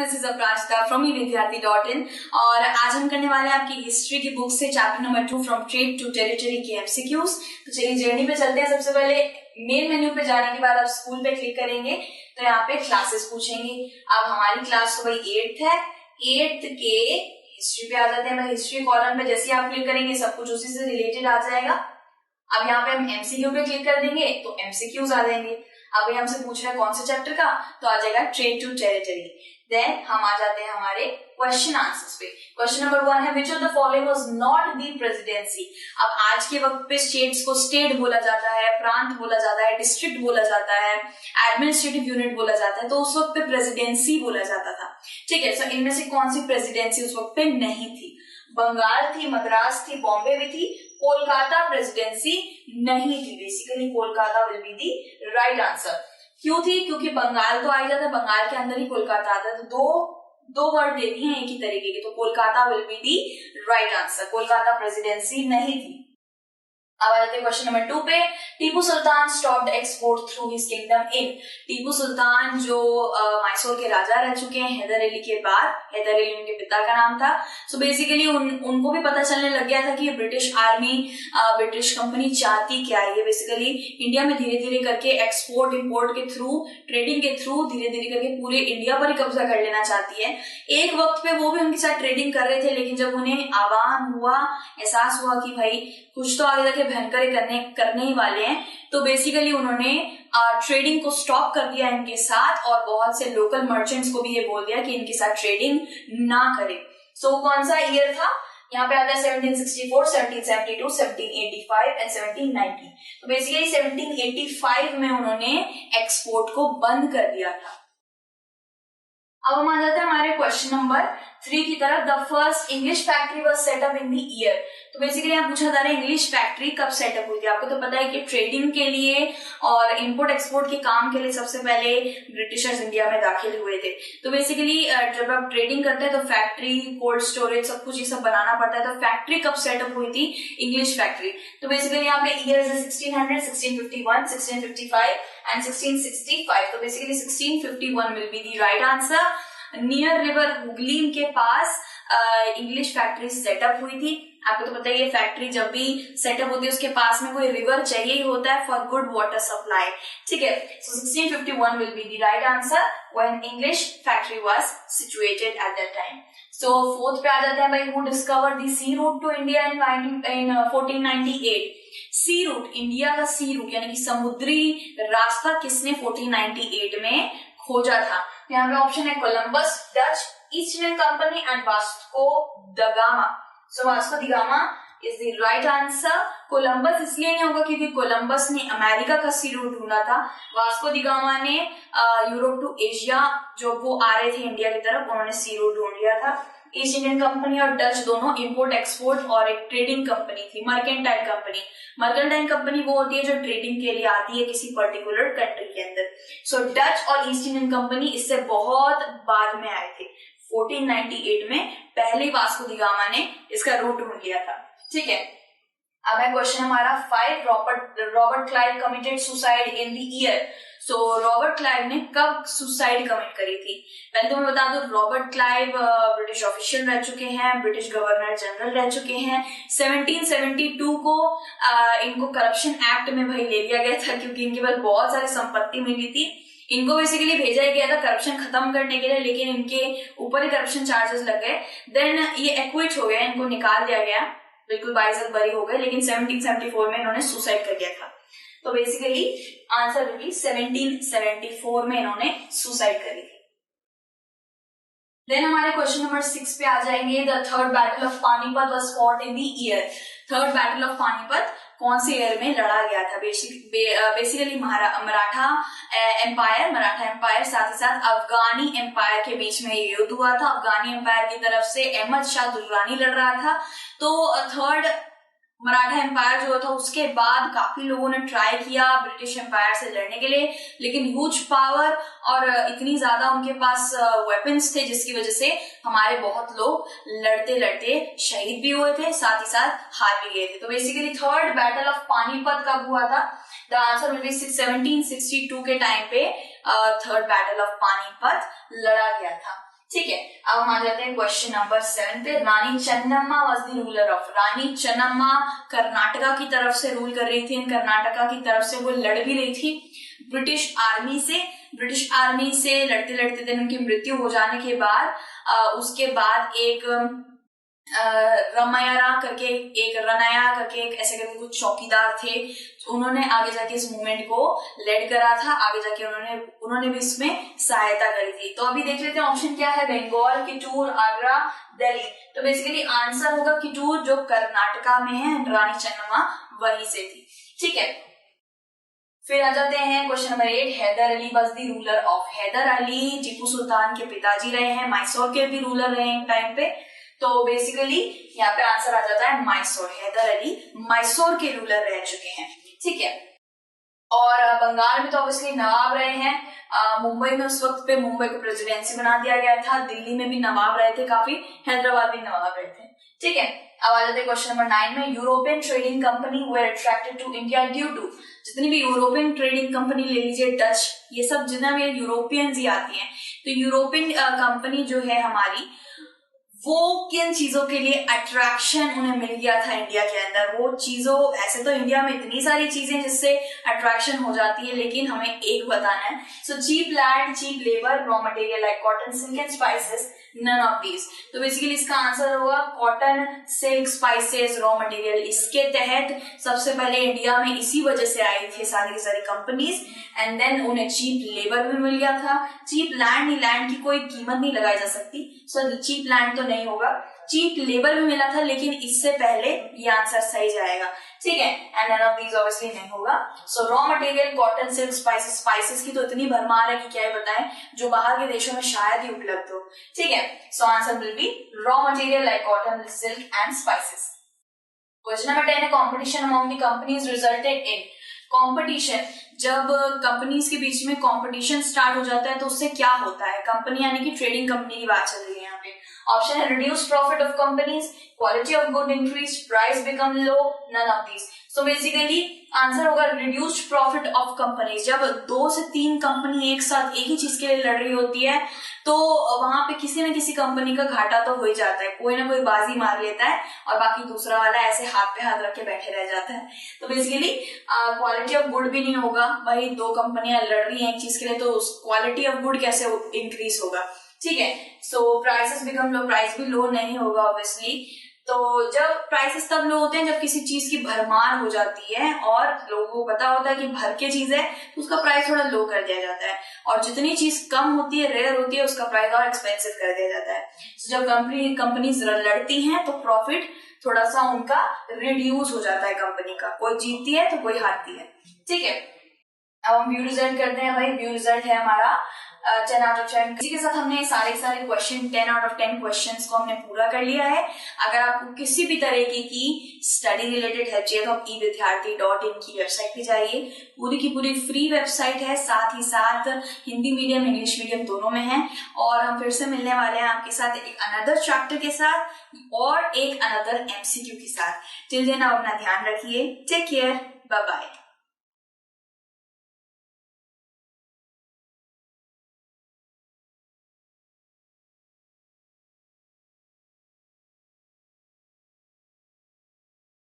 This is Aparajita from evidyarthi.in और आज हम करने वाले हैं आपकी हिस्ट्री की बुक से chapter number 2 from trade to territory के एमसीक्यूज। तो चलिए जर्नी पे चलते हैं। सबसे पहले मेन मेन्यू पे जाने के बाद आप स्कूल पे क्लिक करेंगे तो यहाँ पे क्लासेस पूछेंगे। अब हमारी क्लास तो भाई 8th है, 8th के हिस्ट्री पे आ जाते हैं। हिस्ट्री कॉलम पे जैसे आप क्लिक करेंगे सब कुछ उसी से रिलेटेड आ जाएगा। अब यहाँ पे हम एमसीक्यू पे क्लिक कर देंगे तो एमसीक्यूज आ जाएंगे। अब ये हमसे पूछ रहा है कौन से चैप्टर का, तो आ जाएगा ट्रेड टू टेरिटरी। देन हम आ जाते हैं हमारे क्वेश्चन आंसर्स पे। क्वेश्चन नंबर 1 है which of the following was not the presidency. अब आज के वक्त पे स्टेट्स को स्टेट बोला जाता है, प्रांत बोला जाता है, डिस्ट्रिक्ट बोला जाता है, एडमिनिस्ट्रेटिव यूनिट बोला जाता है, तो उस वक्त पे प्रेसिडेंसी बोला जाता था। ठीक है, सो इनमें से कौन सी प्रेसिडेंसी उस वक्त पे नहीं थी? बंगाल थी, मद्रास थी, बॉम्बे भी थी, कोलकाता प्रेसिडेंसी नहीं थी। Basically Kolkata will be the right answer. क्यों थी? क्योंकि बंगाल तो आ ही जाता है, बंगाल के अंदर ही कोलकाता आता है, तो दो वर्ड देती हैं एक ही तरीके के, तो Kolkata will be the right answer. Kolkata presidency नहीं थी। अब आ जाते हैं क्वेश्चन नंबर 2 पे। Tipu Sultan stopped export through his kingdom in. Tipu Sultan जो मैसूर के राजा रह चुके हैं हैदर अली के बाद, हैदर अली उनके पिता का नाम था। सो बेसिकली उनको भी पता चलने लग गया था कि ब्रिटिश आर्मी, ब्रिटिश कंपनी चाहती क्या है। बेसिकली इंडिया में धीरे धीरे करके एक्सपोर्ट इंपोर्ट के थ्रू, ट्रेडिंग के थ्रू धीरे धीरे करके पूरे इंडिया पर ही कब्जा कर लेना चाहती है। एक वक्त पे वो भी उनके साथ ट्रेडिंग कर रहे थे, लेकिन जब उन्हें आवाम हुआ, एहसास हुआ कि भाई कुछ तो आगे जाके भयंकर करने ही वाले हैं, तो बेसिकली उन्होंने ट्रेडिंग को स्टॉप कर दिया इनके साथ और बहुत से लोकल मर्चेंट्स को भी ये बोल दिया कि इनके साथ ट्रेडिंग ना करें। सो कौन सा ईयर था? यहाँ पे आता है 1764, 1772, 1785 एंड 1790। तो बेसिकली 1785 में उन्होंने एक्सपोर्ट को बंद कर दिया था। अब हम आ जाते हैं हमारे क्वेश्चन नंबर 3 की तरफ। The first English factory was set up in the year. तो बेसिकली यहाँ पूछा जा रहा है इंग्लिश फैक्ट्री कब सेटअप हुई थी। आपको तो पता है कि ट्रेडिंग के लिए और इंपोर्ट एक्सपोर्ट के काम के लिए सबसे पहले ब्रिटिशर्स इंडिया में दाखिल हुए थे। तो बेसिकली जब आप ट्रेडिंग करते हैं तो फैक्ट्री, कोल्ड स्टोरेज, सब कुछ ये सब बनाना पड़ता है। तो फैक्ट्री कब सेटअप हुई थी? English factory. तो बेसिकली यहाँ पे ईयर्स है 1600, 1651, 1655 एंड 1665। तो basically 1651 will be the right answer. Near river Hooghly के पास इंग्लिश फैक्ट्री सेटअप हुई थी। आपको तो पता है ये फैक्ट्री जब भी सेटअप होती है उसके पास में कोई रिवर चाहिए ही होता है फॉर गुड वाटर सप्लाई। ठीक है, so 1651 will be the right answer when English factory was situated at that time. So 4th पे आ जाते हैं भाई, who discovered the sea route to India in 1498। Sea route, India का sea root यानी कि समुद्री रास्ता किसने 1498 में खोजा था? यहाँ पे ऑप्शन है Columbus, Dutch, east Indian company and Vasco the gamma. So Vasco the gamma is the right answer. Columbus इसलिए नहीं होगा क्योंकि कोलंबस ने अमेरिका का सी रूट ढूंढा था। वास्को द गामा ने यूरोप टू एशिया, जो वो आ रहे थे इंडिया की तरफ, उन्होंने सी रूट ढूंढ लिया था। ईस्ट इंडियन कंपनी और डच दोनों इंपोर्ट एक्सपोर्ट और एक ट्रेडिंग कंपनी थी, मर्केंटाइल कंपनी। मर्केंटाइल कंपनी वो होती है जो ट्रेडिंग के लिए आती है किसी पर्टिकुलर कंट्री के अंदर। सो डच और ईस्ट इंडियन कंपनी इससे बहुत बाद में आए थे। 1498 में पहले वास्को द गामा ने इसका रूट ढूंढ लिया था। ठीक है, अब है क्वेश्चन हमारा 5। Robert Clive committed suicide in the year. So Robert Clive ने कब सुसाइड कमिट करी थी? पहले तो मैं बता दूं, रॉबर्ट क्लाइव ब्रिटिश ऑफिशियल रह चुके हैं, ब्रिटिश गवर्नर जनरल रह चुके हैं। 1772 को इनको करप्शन एक्ट में भाई ले लिया गया था क्योंकि इनके पास बहुत सारी संपत्ति मिली थी। इनको बेसिकली भेजा ही गया था करप्शन खत्म करने के लिए, लेकिन इनके ऊपर ही करप्शन चार्जेस लग गए। देन ये एक्विट हो गया, इनको निकाल दिया गया, बिल्कुल बाइज्जत बरी हो गए, लेकिन 1774 में इन्होंने सुसाइड कर दिया था। तो बेसिकली आंसर विल बी 1774 में इन्होंने सुसाइड करी थी। देन हमारे क्वेश्चन नंबर 6 पे आ जाएंगे। The third battle of Panipat was fought in the year. Third battle of Panipat कौन से ईयर में लड़ा गया था? बेसिकली मराठा एम्पायर साथ ही साथ अफगानी एम्पायर के बीच में युद्ध हुआ था। अफगानी एम्पायर की तरफ से अहमद शाह दुर्रानी लड़ रहा था। तो थर्ड मराठा एम्पायर जो था उसके बाद काफी लोगों ने ट्राई किया ब्रिटिश एम्पायर से लड़ने के लिए, लेकिन ह्यूज पावर और इतनी ज्यादा उनके पास वेपन्स थे जिसकी वजह से हमारे बहुत लोग लड़ते लड़ते शहीद भी हुए थे, साथ ही साथ हार भी गए थे। तो basically third battle of Panipat कब हुआ था? द आंसर विल बी 1762 के टाइम पे थर्ड बैटल ऑफ पानीपत लड़ा गया था। ठीक है, अब हम आ जाते हैं क्वेश्चन नंबर 7 पे। Rani Channamma was the ruler of, Rani Channamma Karnataka की तरफ से रूल कर रही थी, कर्नाटका की तरफ से वो लड़ भी रही थी ब्रिटिश आर्मी से। ब्रिटिश आर्मी से लड़ते लड़ते दिन उनकी मृत्यु हो जाने के बाद उसके बाद एक रमयारा करके एक ऐसे करके कुछ चौकीदार थे, उन्होंने आगे जाके इस मूवमेंट को लेड करा था, आगे जाके उन्होंने भी इसमें सहायता करी थी। तो अभी देख लेते हैं ऑप्शन क्या है, बंगाल, किटूर, आगरा, दिल्ली। तो बेसिकली आंसर होगा किटूर, जो कर्नाटका में है, रानी चन्नम्मा वहीं से थी। ठीक है, फिर आ जाते हैं question number 8। Haidar Ali was the ruler of, Haidar Ali Tipu Sultan के पिताजी रहे हैं, मैसूर के भी रूलर रहे हैं टाइम पे। तो बेसिकली यहाँ पे आंसर आ जाता है मैसूर, हैदर अली मैसूर के रूलर रह चुके हैं। ठीक है, और बंगाल में तो ऑब्वियसली नवाब रहे हैं, मुंबई में उस वक्त पे मुंबई को प्रेसिडेंसी बना दिया गया था, दिल्ली में भी नवाब रहे थे काफी, हैदराबाद भी नवाब रहे थे। ठीक है, अब आ जाते हैं क्वेश्चन नंबर 9 में। European trading company were attracted to India due to, जितनी भी यूरोपियन ट्रेडिंग कंपनी ले लीजिए, डच, ये सब जितना भी यूरोपियंस ही आती हैं, तो यूरोपियन कंपनी जो है हमारी, वो किन चीजों के लिए अट्रैक्शन उन्हें मिल गया था इंडिया के अंदर, वो चीजों, ऐसे तो इंडिया में इतनी सारी चीजें जिससे अट्रैक्शन हो जाती है, लेकिन हमें एक बताना है। So cheap land, cheap labour, raw material like cotton, silk and spices, none of these. तो बेसिकली इसका आंसर होगा cotton, silk, spices, raw material. इसके तहत सबसे पहले इंडिया में इसी वजह से आई थी सारी की सारी कंपनीज, एंड देन उन्हें चीप लेबर भी मिल गया था, चीप लैंड, लैंड की कोई कीमत नहीं लगाई जा सकती, सो चीप लैंड तो नहीं होगा, चीप लेबर भी मिला था, लेकिन इससे पहले ये आंसर सही जाएगा। ठीक है, and none of these obviously नहीं होगा। So raw material, cotton, silk, spices, spices की तो इतनी भरमार है कि क्या बताएं, जो बाहर के देशों में शायद ही उपलब्ध हो। ठीक है, so answer will be raw material like cotton, silk and spices. Question number 10 है, competition among the companies resulted in, competition, जब कंपनीज के बीच में कंपटीशन स्टार्ट हो जाता है तो उससे क्या होता है, कंपनी यानी कि ट्रेडिंग कंपनी की बात चल रही है यहाँ पे। ऑप्शन है reduce profit of companies, quality of good increase, price become low, none of these. So basically answer होगा रिड्यूस्ड प्रॉफिट ऑफ कंपनीज। जब 2 से 3 कंपनी एक साथ एक ही चीज के लिए लड़ रही होती है तो वहां पे किसी न किसी कंपनी का घाटा तो हो ही जाता है, कोई ना कोई बाजी मार लेता है और बाकी दूसरा वाला ऐसे हाथ पे हाथ रख के बैठे रह जाता है। तो बेसिकली क्वालिटी ऑफ गुड भी नहीं होगा, भाई 2 कंपनियां लड़ रही हैं एक चीज के लिए, तो क्वालिटी ऑफ गुड कैसे इंक्रीज होगा। ठीक है, सो प्राइसेस बिकम लो, प्राइस भी लो नहीं होगा ऑब्वियसली। तो जब प्राइसेस तब लो होते हैं जब किसी चीज की भरमार हो जाती है और लोगों को पता होता है कि भर के चीज है तो उसका प्राइस थोड़ा लो कर दिया जाता है, और जितनी चीज कम होती है, रेयर होती है, उसका प्राइस और एक्सपेंसिव कर दिया जाता है। तो जब कंपनीज लड़ती हैं तो प्रॉफिट थोड़ा सा उनका रिड्यूस हो जाता है कंपनी का, कोई जीतती है तो कोई हारती है। ठीक है, अब हम व्यू रिजल्ट करते हैं। भाई व्यू रिजल्ट है हमारा 10 आउट ऑफ 10। इसी के साथ हमने सारे क्वेश्चन 10 आउट ऑफ 10 क्वेश्चंस को हमने पूरा कर लिया है। अगर आपको किसी भी तरीके की स्टडी रिलेटेड हेल्प चाहिए तो आप evidyarthi.in की वेबसाइट पे जाइए, पूरी की पूरी फ्री वेबसाइट है, साथ ही साथ हिंदी मीडियम इंग्लिश मीडियम दोनों में है। और हम फिर से मिलने वाले हैं आपके साथ एक अनदर चैप्टर के साथ और एक अनदर MCQ के साथ। टिल देन आप अपना ध्यान रखिए, टेक केयर, बाय बाय।